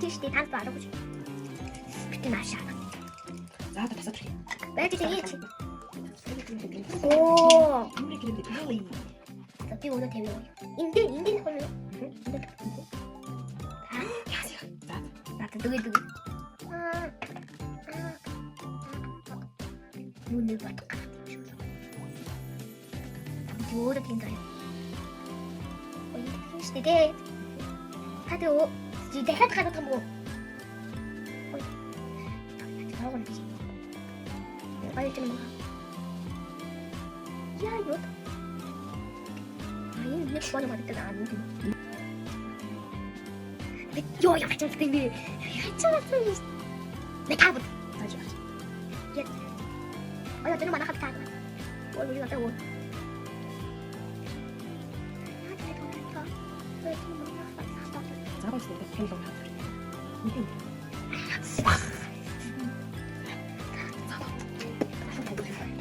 тийш дээ танд баарах гэж. Битэн ашаа. За одоо тасаад ирэх. Байж тэгээд. Оо. Нүрэ гэрээ дээ. За би өнөө тавиа. Энд хонь. Яасаа. За. Наад дөгөө. Нүнэ бат. Юу гэдэг юм бэ? Ой, тийштэй. Хадөө. Дахиад хадах юм уу? Ой. Яагаад би? Баяж юм аа. Яа юу? Ай, нэг бол мэддэг аа нүд. Бид ёо яах гэж байна бэ? Яцсан юм. Метаб. Тааж. Яа. Ой, тэр манайхад таа. Ой, юу таа. Заавал зөвхөн хэлж байгаа. Үгүй.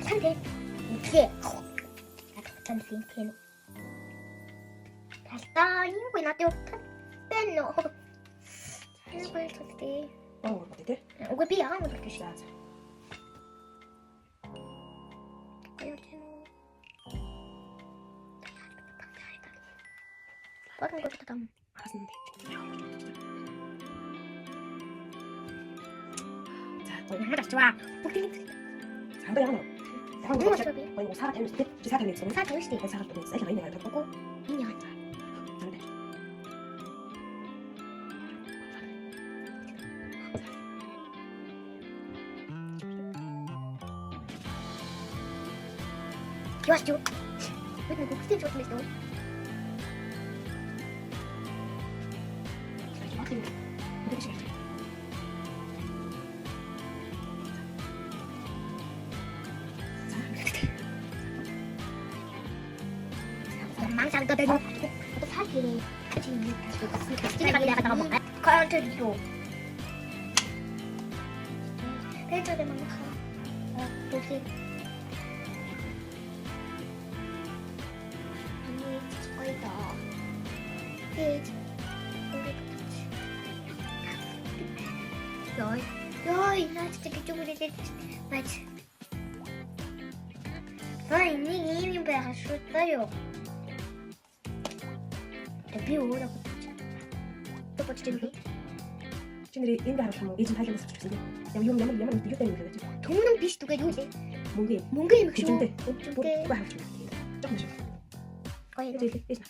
Сантэй. Үгүй. Сантэй. Талтаа юм уу надад тэнэ. Энэ байлтээ. Оо, гэдэг. Үгүй би яагаад гэж За. Баган гот там. Хасан дээ. За, Яагаад очваа? Бүгд сандаа яана. Юу Яагаад очваа би? Ой, сараа тавьж дээ. Чи сараа тавьж. Саа тавьж дээ. Сараа тавьж. Сайн байна гэдэг. Үгүй. Энэ яа. Яаш юу? Бид нэг бүгдийг ч удмал дөө. Манган гэдэг нь одоо цаашаа чинь нэг яагаад байгаа юм бэ? Контрол. Пэйжэд манайха. Бүгд ойда. Пэйж. Йой, наач гэж үгүрэлээ. Бач. Ой, нэг юм байгаа шүү дээ. Би өөрөө топч чинь Чиний энэ гарах юм уу? Ээж нь тайлбар өгсөн юм. Ямар юу байна гэдэг чинь. түмэн биш түгээд юу лээ? Мөнгө Мөнгө юм шүү. Бүгд харах юм. Жог маш. Гоё. Ээж нь.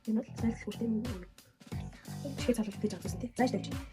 Энэ бол сайн сүртэй юм. Чигээ цаалуулж тийж авчихсан тий. Зааш тавьчих.